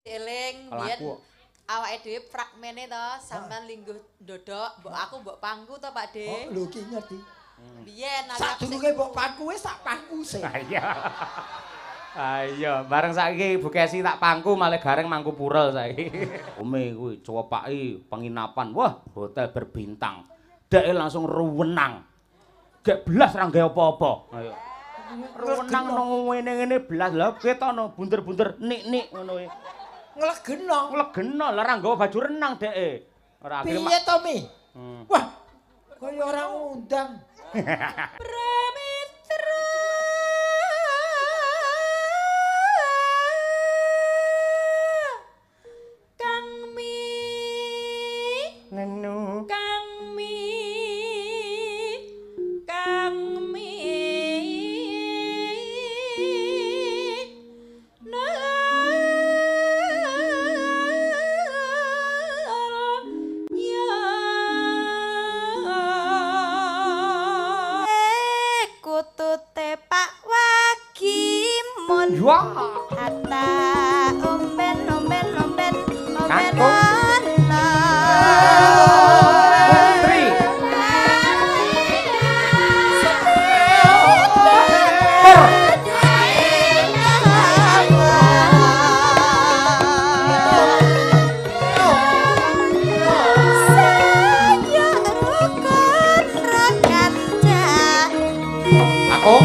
Eling biyen awake dhewe fragmene to sampean lingguh ndodok, mbok aku mbok pangku to Pak De. Oh, lho ki ngerti. Biyen sadurunge mbok pangku wis tak pangku sih. Iya. Ayo, bareng saiki Bu Kesi tak pangku malah gareng mangku purel saiki. Ome kuwi cuwepaki penginapan. Wah, hotel berbintang. Deke langsung ruwenang. Gek blas ra nggawe apa-apa. Ayo. Ruwenang nang ngene-ngene blas lha ketono bunder-bunder nik-nik ngono kuwi. Nglegeno. Nglegeno lah ra nggawa baju renang deke. Ora akhire piye to Mi? Wah, kaya ora ngundang. Pramitra Kang Mi Nenu Kang Mi Kang Mi kutute Pak Wagimun wah hatta omben omben omben omben Putri aku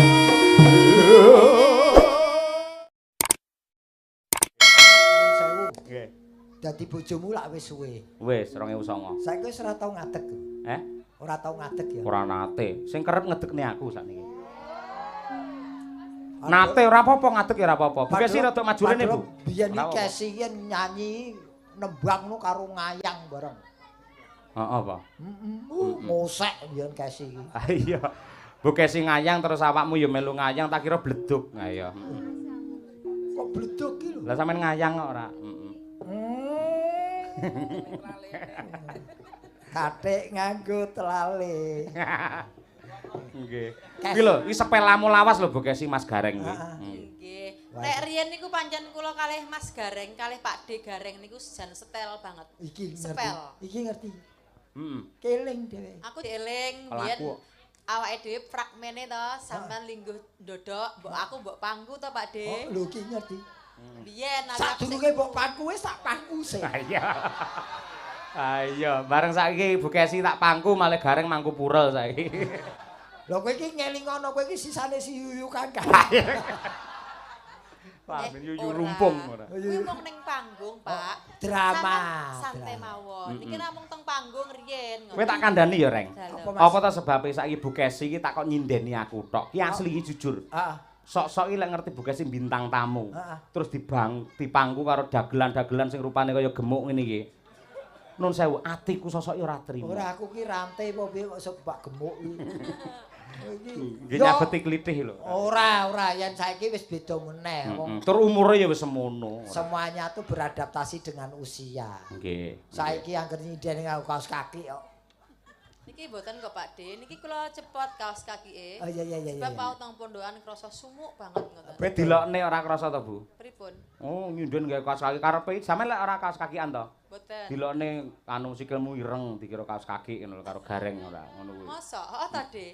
Nggih. Dadi bojomu lak wis suwe. wis 2009 Saiki wis ora tau ngadeg. Ora tau ngadeg ya. ora nate sing kerep ngedekne aku sakniki nate ora apa-apa ngadeg ya ora apa-apa Bu Kesi rada maju rene Bu Biyen iki Kesi ki nyanyi nembang nu karo ngayang bareng. heeh apa Ngosek biyen Kesi iki. ah iya Bu Kesi ngayang terus awakmu ya melu ngayang tak kira bleduk ha iya Kok bleduk ki lho. lah sampean ngayang kok ora Kathik nganggo telale. nggih iki lho iki sepelamu lawas lho Bu Kesi Mas Gareng iki nggih nek riyen niku pancen kula kalih Mas Gareng kalih Pak D Gareng niku jan setel banget Iki ngerti. Sepel. Iki ngerti. heeh Keling dhewe. aku dieling biyen awake dhewe fragmene to sampean lingguh ndodok, mbok aku mbok pangku to Pak De. Oh, lho ki ngerti. Biyen sadurunge mbok pangku wis tak pangku sih. iya ayo bareng saiki Bu Kesi tak pangku malah gareng mangku purel saiki Lho kowe iki ngelingono kowe iki sisane si Yuyu Kakak. Wah, yuyu rumpung ora. Kuwi mung ning panggung, Pak. Drama. Santai mawon. Iki namung teng panggung riyen. Kowe tak kandhani ya, Reng. Dalam. Apa ta sebabe saiki Bu Kesi iki tak kok nyindeni aku tok. Ki asli iki jujur. Heeh. Sok-sok iki lek ngerti Bu Kesi bintang tamu. Heeh. Terus dipangku karo dagelan-dagelan sing rupane kaya gemuk ngene iki. Nun sewu, atiku sosok ora trimo. Ora aku ki rantai apa piye kok sebak gemuk iki. Nggih nyabeti klithih lho. Ora, yen saiki wis beda meneh. Wong Tur umure ya wis semono. semuanya tuh beradaptasi dengan usia. Nggih. Saiki angger nyindeni nganggo kaos kaki kok. Niki mboten kok Pak De, niki kula cepot kaos kakike. Oh iya. Sebab mau teng pondokan krasa sumuk banget ngoten. Kowe dilokne ora krasa to, Bu? Pripun? Oh, nyunden gawe kaos kaki karepe sampean lek ora kaos kakian to? Mboten. Dilokne anu sikilmu ireng dikira kaos kaki ngono lho karo gareng ora ngono kuwi. Mosok, oh ta De.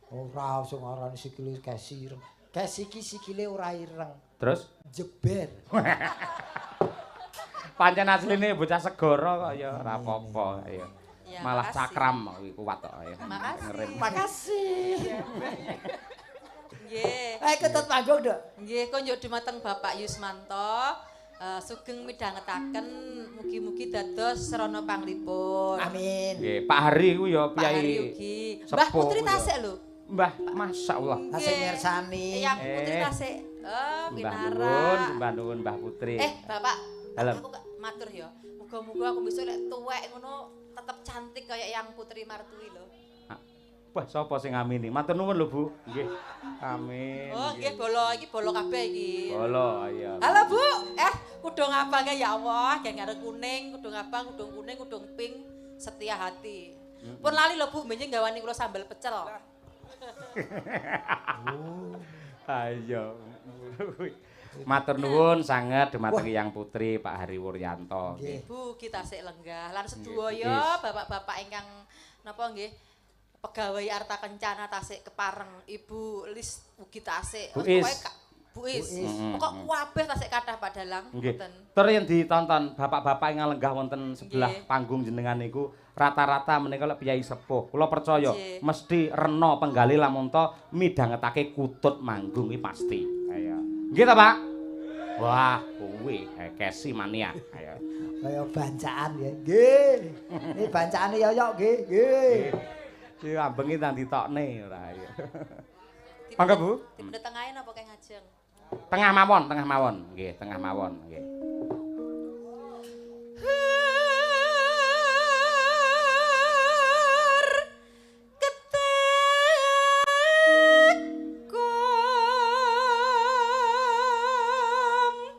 Ora sing aran sikile Kesi ireng. Kesi iki sikile ora ireng, Terus jeber. pancen asline bocah segara kok ya ora apa-apa ya. Ya, Malah makasih. cakram kuwi kuwat kok ya. Makasih. Makasih. Nggih. Ketut panggung, Dok. Nggih, konjuk dumateng Bapak Yusmanto. Sugeng midhangetaken mugi-mugi dados serana panglipun. Amin. Nggih, Pak Hari kuwi ya Pak Hari piyai. ugi. sepuh Mbah Putri ya. tasik lho. Mbah, masyaallah. Asih mirsani. Yang Putri tasik. Oh, Mbah pinara. nuwun Mbah Putri. Bapak, Dalem. aku matur ya. Muga-muga aku besok lek tuwek ngono tetep cantik kayak yang Putri Martui lho. Wah, sapa sing ngamini? Matur nuwun lho, Bu. Nggih. Amin. Oh, nggih bolo iki bolo kabeh iki. Bolo, iya. Halo, Bu. Kudung abangnya ya Allah, yang ada kuning, kudung abang, kudung kuning, kudung pink, setia hati. Pun lali lho Bu, menjing gawani kula sambal pecel. Ayo. Matur nuwun sanget dumateng Yang Putri Pak Hari Wuryanto. Bu kita sik lenggah lan sedaya bapak-bapak ingkang napa nggih pegawai Arta Kencana tasik kepareng Ibu Lis ugi tasik. Bu Is. Pokok kabeh tasik kathah Pak Dalang. Ngoten. Tur yen ditonton bapak-bapak ingkang lenggah wonten sebelah panggung jenengan niku rata-rata menika lek piyai sepuh. Kula percaya mesti rena penggali lamun to midhangetake kutut manggung iki pasti. Ayo. Nggih ta, Pak? Wah, kuwi kesi mania. Ayo. Kaya bancaan ya. Nggih. Ini bancaane yoyok nggih, nggih. Iki ambengi tak ditokne ora ayo. Mangga Bu. Dipendhet tengahe napa keng ajeng? Tengah mawon, tengah mawon. Nggih, tengah mawon, nggih.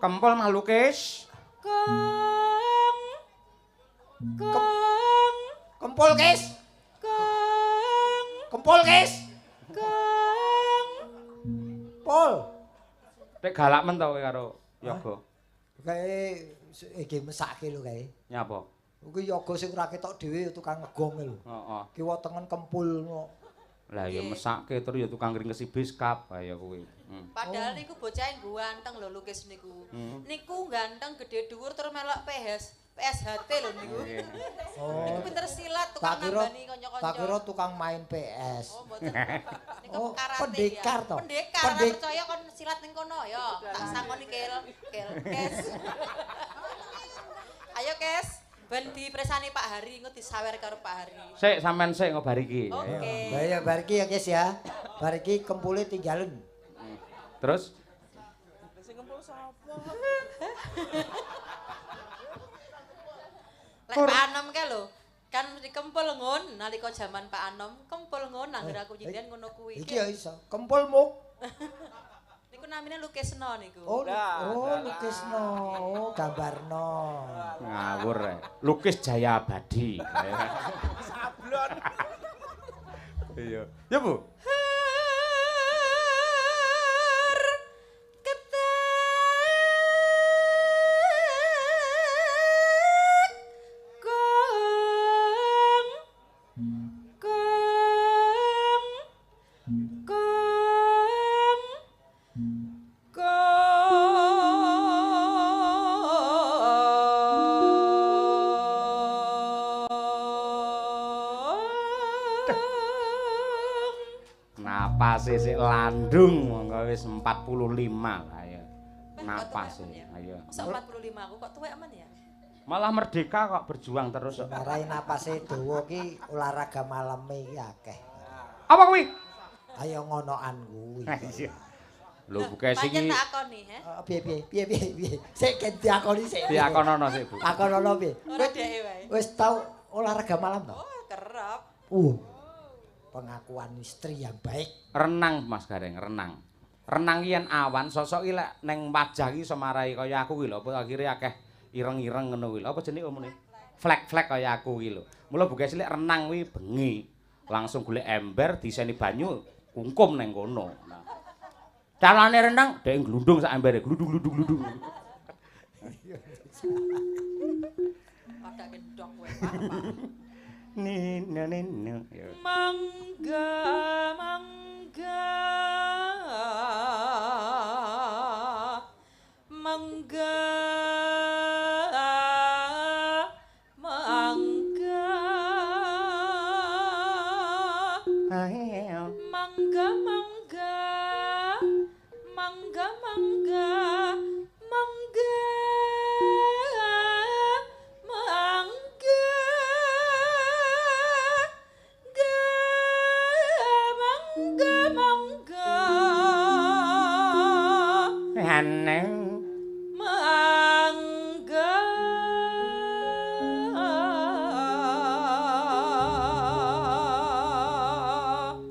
Kempul malukis. Kempul kis. Kempul kis. Pol. Nek galak men to kowe karo Yoga. Kae iki mesake lho kae. Nyapa? Kuwi Yoga sing ora ketok dhewe tukang ngegong lho. Heeh. Kiwa tengen kempul. Lah ya mesake terus ya tukang ngringkesi biskap kaya kuwi. Padahal niku bocah ganteng lho lukis niku. Niku ganteng gede dhuwur terus melok PSHT lho niku. Niku pinter silat tukang nambani kanca-kanca. Tak kira tukang main PS. Oh mboten. Niku karate. Pendekar to. Pendekar. Percaya kon silat ning kono ya. Tak sangoni Kes. Ayo Kes. Ben dipresani Pak Hari engko disawer karo Pak Hari. Sik sampean sik ngobari iki. Oke. Lah ya bar iki ya Kis ya. Bar iki kempule tinggalun. Terus Sing kempul sapa? Lek Pak Anom ke lho, kan mesti kempul ngon nalika jaman Pak Anom, kempul ngon anggere aku nyindian ngono kuwi. Iki ya iso. Kempul muk. Niku namine lukisno niku. Oh, lukisno, gambarno. ngawur rek. Lukis Jaya Abadi. Sablon. Iya. Ya Bu. Napase sik landung monggo wis 45 lah ya. Napase ayo. Masa 45 aku kok tuwek aman ya? Malah merdeka kok berjuang terus kok. Marai napase dawa ki olahraga maleme iki akeh. Apa kuwi? Ayo ngonoan kuwi. Iya. Lho Bu Kesi iki. Pancen tak akoni, he. Piye. Sik diakoni sik. Diakonono sik Bu. Akonono piye? Ora dheke wae. Wis tau olahraga malam to? Oh, kerep. Pengakuan istri yang baik. Renang Mas Gareng, renang. Renang yen awan sosok iki lek ning wajah iki semarai kaya aku kuwi lho, apa akhire akeh ireng-ireng ngono kuwi lho. Apa jenenge omone? Flek-flek kaya aku kuwi lho. Mula Bu Kesi lek renang kuwi bengi, langsung golek ember diseni banyu, kungkum ning kono. Nah. Carane renang dhek glundung sak embere, gludung. Padha kendok kowe, Pak. Nino. Mangga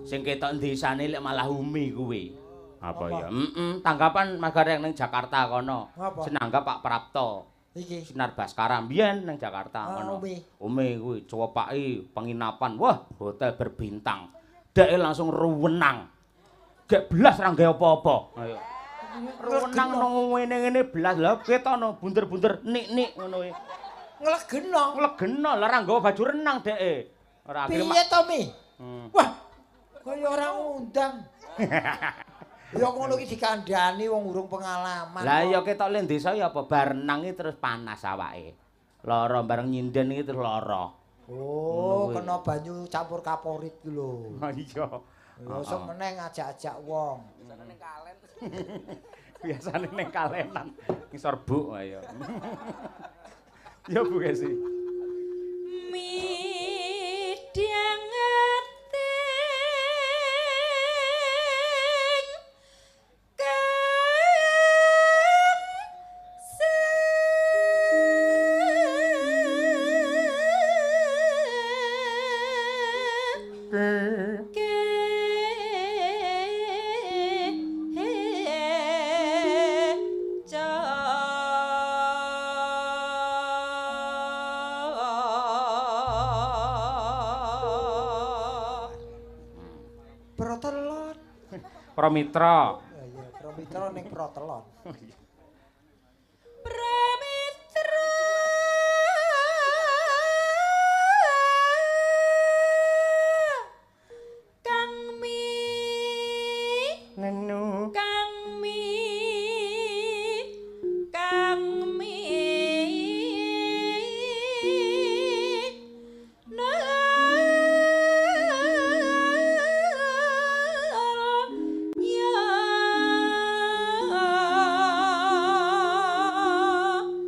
sing ketok desane lek malah umi kuwi. Apa ya? Tanggapan Mas Gareng ning Jakarta kono. Senanggap Pak Prapto. Iki Sinar Baskara mbiyen ning Jakarta kono. Umi kuwi cuwepaki penginapan. Wah, hotel berbintang. Deke langsung ruwenang. Gek belas ra nggawe apa-apa. Ayo. Renang nang ngene-ngene blas lha ketono bunder-bunder nik-nik ngono kuwi. Nglegeno. Nglegeno lah ora nggawa baju renang dheke. Ora akhire Piye to, Mi? Wah, kaya ora ngundang. Ya ngono iki dikandhani wong urung pengalaman. Lah ya ketok len desa ya apa bar renang iki terus panas awake. Lara bareng nyinden iki terus lara. Oh, kena banyu campur kaporit ku lho. Oh iya. Ya sok meneh ngajak-ajak wong. Biasane ning kalenan ngisor buk ayo. Ya Bu Kesi. Midang Protelon. Pramitra. Iya, Pramitra ning Protelon. Pramitra Kang Mi Nenu. Kang Mi Kang Mi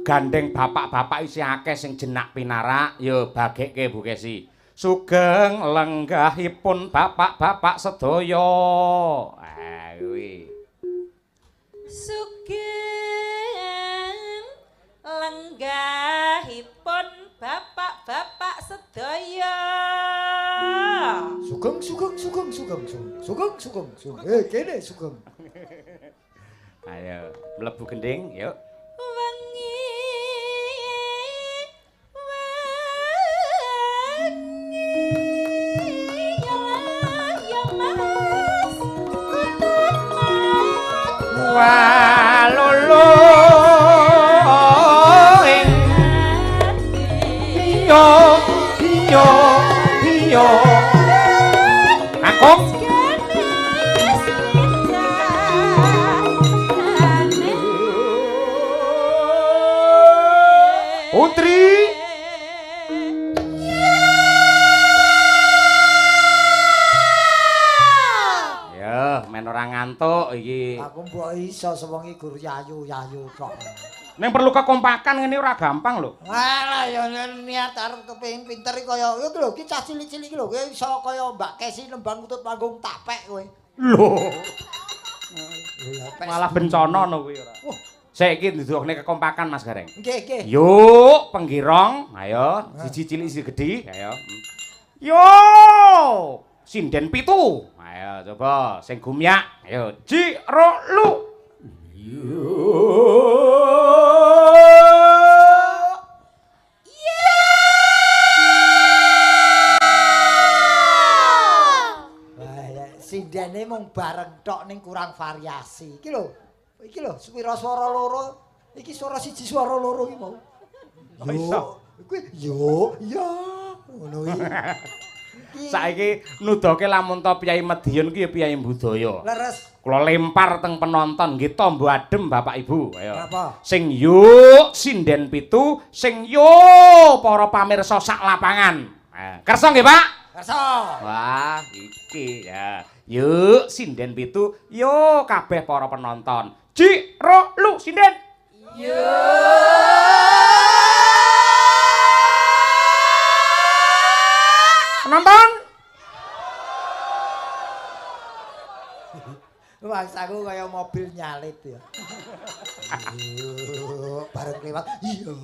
Gandeng bapak-bapak isih akeh sing jenak pinarak, ya bagekke Bu Kesi. Sugeng lenggahipun bapak-bapak sedaya. Ah kuwi. Sugeng lenggahipun bapak-bapak sedaya. Sugeng. Kene sugeng. Ayo, mlebu gending, yuk. Wengi ya Mas kutut Walulu ing iyo Akung Putri ya men ora ngantuk iki. Aku mbok iso sewengi gur yayu-yayu tok. Ning perlu kekompakan ngene ora gampang lho. Alah ya niat arep kepengin pinter iki kaya iki lho iki cah cilik-cilik iki lho kowe iso kaya Mbak Kesi nembang utut panggung tapek kowe. Lho. Malah bencana no kuwi ora. Saiki ndudukne kekompakan Mas Gareng. Nggih. Yuk, penggirong, ayo, siji cilik siji gedhi, ayo. Yo! Sinden pitu. Ayo coba sing gumyak. Ayo, Ciro lu. Yo. Sindene mung bareng tok ning kurang variasi. Iki lho. Iki lho, swira swara loro. Iki swara siji swara loro iki mau. Yo. Kuwi yo, ya. Ngono iki. Saiki nudoke lamun to Piyai Madiun ki ya Piyai Budaya. Leres. Kula lempar teng penonton nggih tombo adem Bapak Ibu. Ayo. Apa? Sing yuk sinden pitu, sing yuk para pamirsa sak lapangan. Kersa nggih, Pak? Kersa. Wah, iki ya. Yuk sinden pitu, yuk kabeh para penonton. Ciro lu sinden. Penonton. Bangsaku kaya mobil nyalit ya. Bareng lewat. Iya.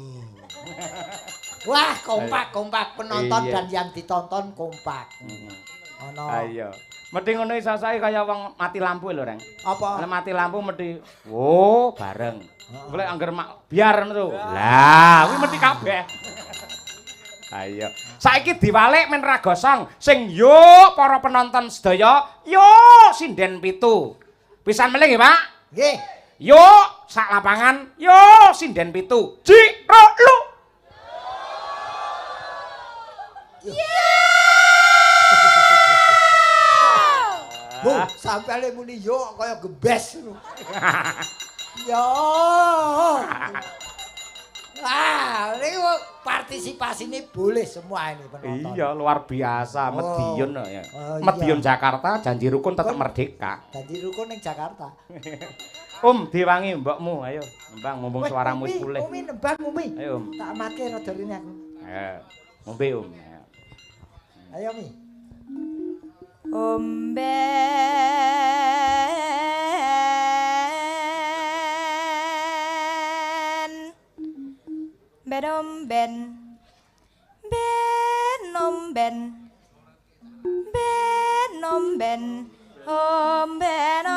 Wah, kompak penonton dan yang ditonton kompak. Ono. Ayo. Mesti ngono iso sae kaya wong mati lampu lho, Reng. Apa? Nek mati lampu mesti bareng. Golek angger biar ngono to. Lah, kuwi mesti kabeh. Ayo. Saiki diwalik men ra gosong. Sing yo para penonton sedaya, yo sinden pitu. Pisan meneh nggih, Pak? Nggih. Yo sak lapangan, yo sinden 7. Jiro lu. Bu, sampai le muni yo kaya gebes ngono. Yo. Ini partisipasi ini boleh semua ini penonton. Iya, luar biasa. Medion ya. Oh, Medion iya. Jakarta, janji rukun tetap merdeka. Janji rukun ning Jakarta. Diwangi mbokmu, ayo. Nembang mumpung suaramu wis pulih. Umi nembang Umi. Ayo, Tak amake rada rene aku. Ayo. Ngombe, Ayo. Ayo Mi. Benomben benomben benomben ombenana.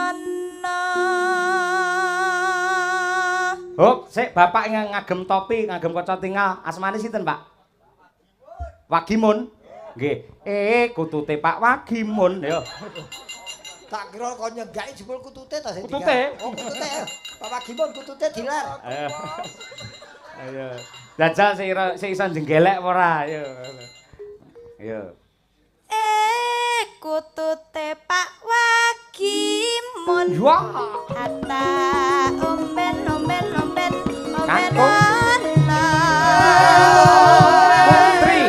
Sik bapak ngagem topi, ngagem kaca tinggal. Asmane sinten, Pak? Wagimun. Nggih. Kutute Pak Wagimun, yo. Tak kira kok nyenggaki jebul kutute ta sing. Kutute? Oh, kutute. Pak Wagimun kutute dilar. Ayo. Ayo. Jajal sik iso jenggelek apa ora? Ayo. Ayo. Kutute Pak Wagimun. Wah. Ata omben omben omben omben Kakung. ana. Putri.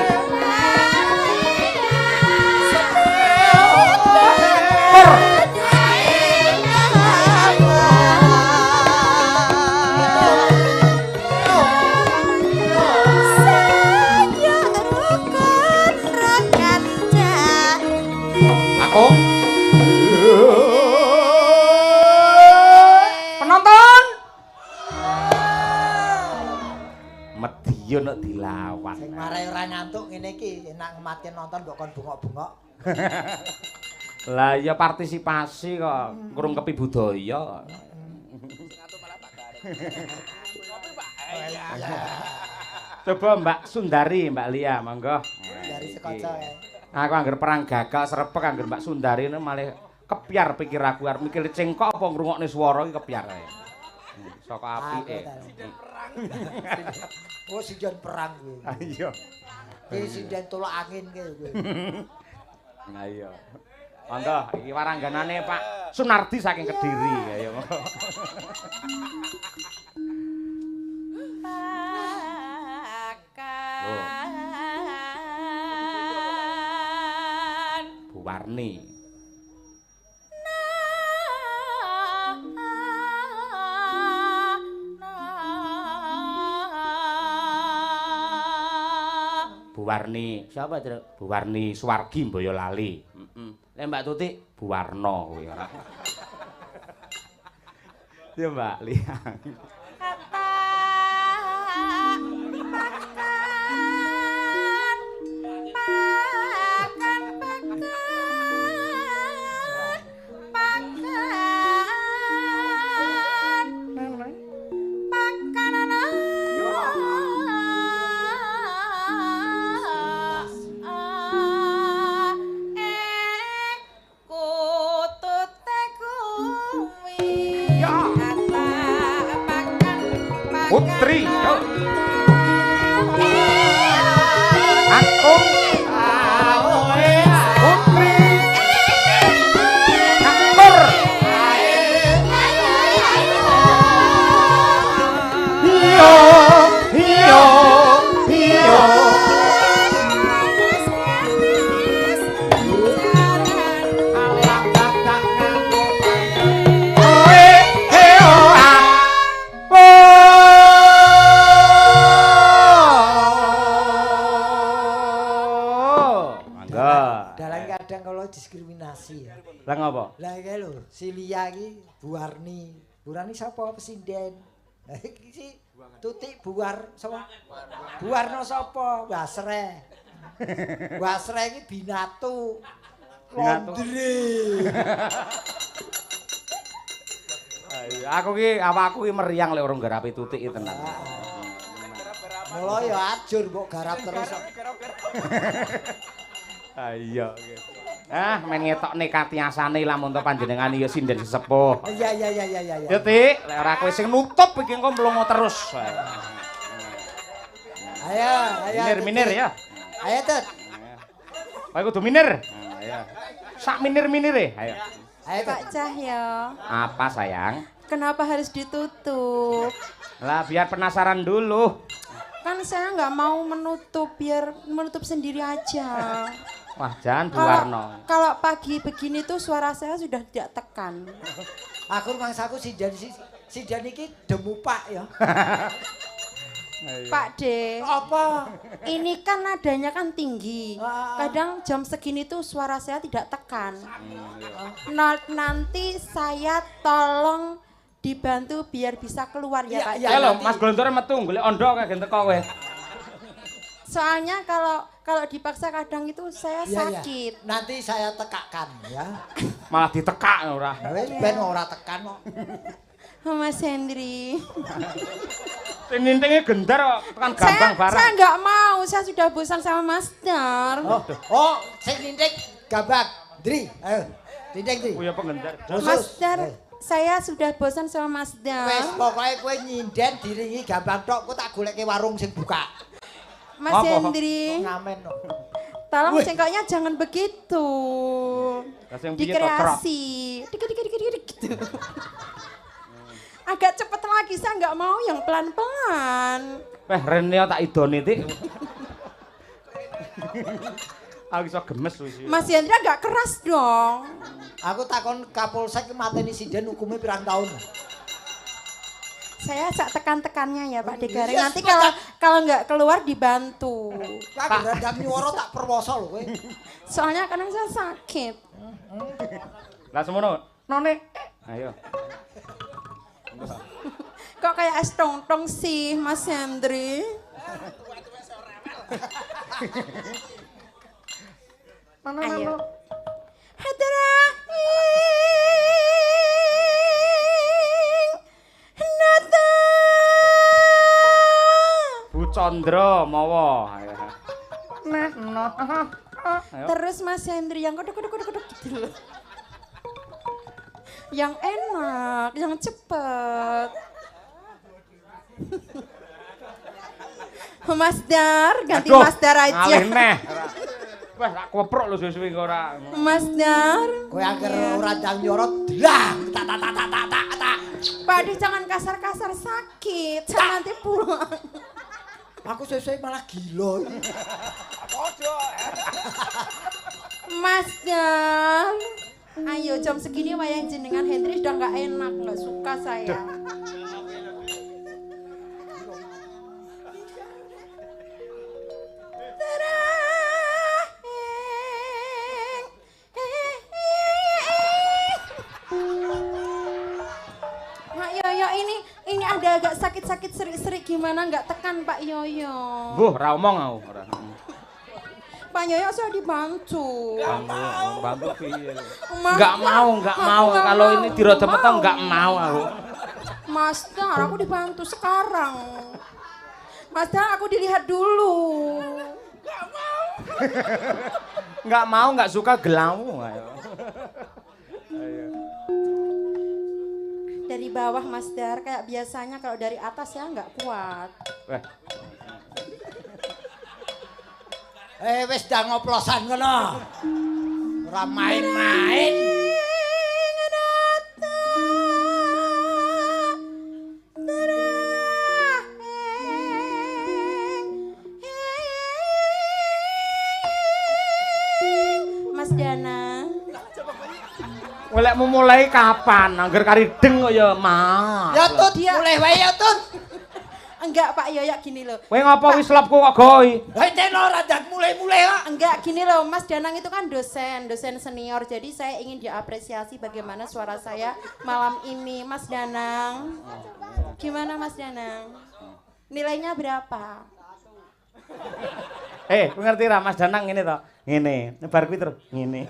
Kakung. Penonton. Medion nek dilawan. Sing marai ora ngantuk ngene iki enak ngematin nonton kok kon bengok-bengok. Lah ya partisipasi kok ngrungkepi budaya. Coba Mbak Sundari, Mbak Lia, monggo. Dari sekoco ya. Aku anggar perang gagal srepek anggar Mbak Sundari ini malah kepiar pikir aku arep mikir cengkok apa ngrungokne swara iki kepiar ae. Saka apike. Oh, sinden perang kuwi. Ayo. Iki sinden tolak angin kuwi. Ayo. Monggo iki warangganane Pak Sunardi saking Kediri. Ayo. Bu Warni. Bu Warni, siapa itu? Bu Warni Suwargi Boyolali. Lek Mbak Tuti Bu Warno kuwi ora. Ya Mbak Liang. Putri, yo. Kakung. Putri. Kakur. Iyo, iyo, iyo. Diskriminasi ya. Lah ngopo? Lah iki lho, si Lia iki Bu Warni. Bu Warni sapa presiden? Lah iki si Tutik Buar sapa? Buarno sapa? Basre. Basre iki binatu. Londre. Ayo, aku ki awakku ki meriang lek urung garapi Tutik iki tenan. Mula ya ajur mbok garap terus. Ayo. Men ngetokne katiasane lamun to panjenengan ya sinden sesepuh. Iya. Yo, Dik, lek ora kowe sing nutup iki engko mlongo terus. Ayo. Minir ya. Ayo, Tut. Kowe kudu minir. Ayo. Sak minir-minire, ayo. Ayo, Pak Cahyo. Apa sayang? Kenapa harus ditutup? Lah biar penasaran dulu. Kan saya nggak mau menutup, biar menutup sendiri aja. Wah, jangan Buwarno. Kalau pagi begini tuh suara saya sudah tidak tekan. Aku mangsaku si Jan iki demu Pak ya. Pak D, Apa? ini kan nadanya kan tinggi. Kadang jam segini tuh suara saya tidak tekan. Nanti saya tolong dibantu biar bisa keluar ya, Pak D. Ya lho, Mas Glontore metu golek ondo kagek teko kowe. Soalnya kalau dipaksa kadang itu saya sakit. Nanti saya tekakan ya. Malah ditekak ora. Wis ben ora tekan kok. Mas Hendri. Nintinge gendar kok tekan gampang barang. Saya nggak mau, saya sudah bosan sama Mas Dar. Oh, sing nintik gabak. Dri, ayo. Nintik, Dri. Oh ya pengendar. Mas Dar, saya sudah bosan sama Mas Dar. Wis pokoke kowe nyinden diringi gampang tok, kok tak goleke warung sing buka. Mas Hendri, Ngamen kok. tolong singkoknya jangan begitu. Dikreasi. Dikit gitu. Agak cepet lagi, saya nggak mau yang pelan-pelan. Rene tak idoni Tik. Aku iso gemes wis. Mas Hendra nggak keras dong. Aku takon Kapolsek mateni sinden hukumnya pirang tahun. Saya sak tekan-tekannya ya Pak Degaring. Yes, Nanti kalau nggak keluar dibantu. Pak radang nyuwara tak perwoso lho kowe. Soalnya kadang saya sakit. Lah semono. None. Ayo. Kok kayak es tong-tong sih Mas Hendri? Ayo. Bu Condro mawa. Ayo. Terus Mas Hendri yang kodok gitu loh. Yang enak, yang cepet. Mas Dar, ganti Aduh, Mas Dar aja. Ngalih neh. Wah, tak koprok lho suwi-suwi kok ora. Mas Dar. Kowe angger ora ndang nyorot, dlang tak. Pak Ade jangan kasar-kasar, sakit. Saya nanti pulang. Aku sesuai malah gila. Podo. Mas Dar. Ayo jam segini wayang jenengan Hendri sudah nggak enak, nggak suka saya. Pak Yoyo ini ada agak sakit-sakit serik-serik gimana nggak tekan Pak Yoyo. Mbuh, ora omong aku ora. Pak Yoyo saya dibantu. Bantu piye? Mas Enggak Dar, mau. aku Kalau ini dirodom nggak metong enggak mau aku. Mas Dar, aku dibantu sekarang. Mas Dar, aku dilihat dulu. Enggak mau, enggak suka gelau. Ayo. Dari bawah Mas Dar, kayak biasanya kalau dari atas ya nggak kuat. Wis ndang ngoplosan ngono. Ora main-main. Mas Dana. Golek mulai kapan? Angger karideng kok ya, Mas. Ya Tut, mulai wae ya Tut. Enggak Pak Yoyo gini loh. Kowe ngapa wis lapku kok goi? Lah ten ora ndak mulai-mulai kok. Enggak gini loh, Mas Danang itu kan dosen senior. Jadi saya ingin diapresiasi bagaimana suara saya malam ini, Mas Danang. Gimana Mas Danang? Nilainya berapa? Kowe ngerti ra Mas Danang ngene to? Ngene, bar kuwi terus ngene.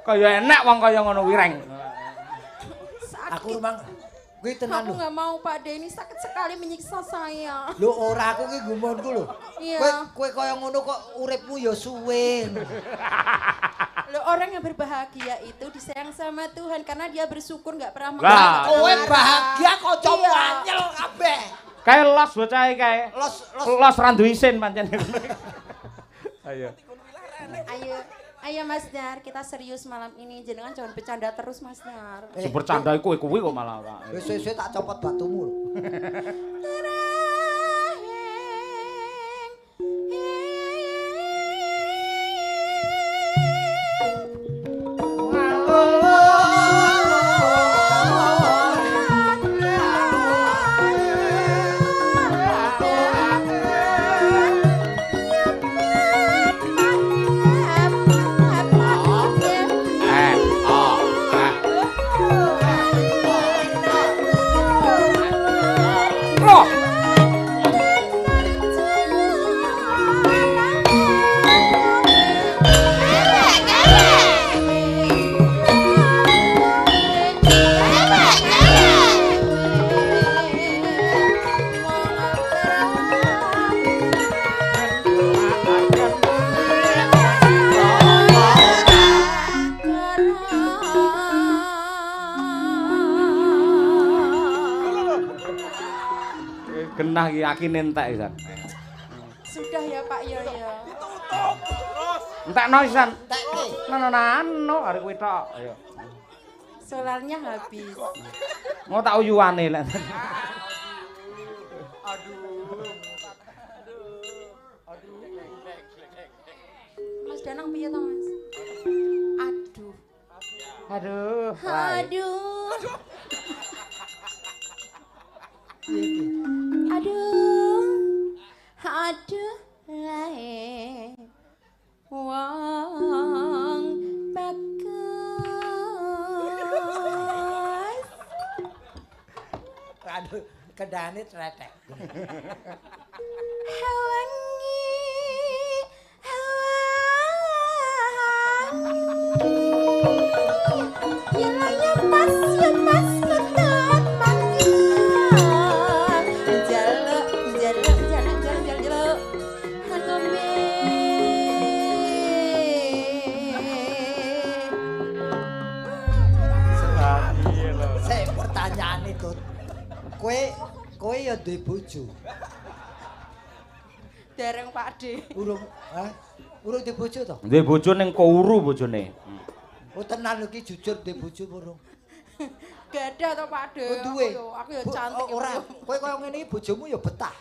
Kaya enek wong kaya ngono wireng. Aku memang kuwi tenan Aku lho. nggak mau Pak De, ini sakit sekali menyiksa saya. Lho ora aku ki gumonku lho. Iya. Kowe kaya ngono kok uripmu ya suwe. Loh, orang yang berbahagia itu disayang sama Tuhan karena dia bersyukur nggak pernah Lah, mengalami Kowe amarah. bahagia kancamu Iya. anyel kabeh. Kae los bocah kae. Los randu isin pancen. Ayo. Ayo Mas Dar, kita serius malam ini. Jenengan jangan bercanda terus Mas Dar. Si bercanda kuwi kok malah ora. Wis tak copot batumu. Genah iki yakine entek Isan. Sudah ya Pak Yoyo. Entekno Isan. Entekke. Nano arek kuwi tok. Ayo. Solarnya habis. Mau tak uyuane lek. Mas Danang piye to Mas? Aduh. Aduh. Aduh. Aduh. Aduh. Lae. Wong bagus. Aduh, kedane tretek. Hawangi. Sik pertanyaan itu. Kowe ya duwe bojo. Dereng Pak De. Urung, urung duwe bojo to? Duwe bojo ning Kouru bojone. Oh tenan lho ki jujur duwe bojo urung. Gak ada to Pak De. Oh duwe. Aku ya cantik. Ora, kowe kaya ngene iki bojomu ya betah.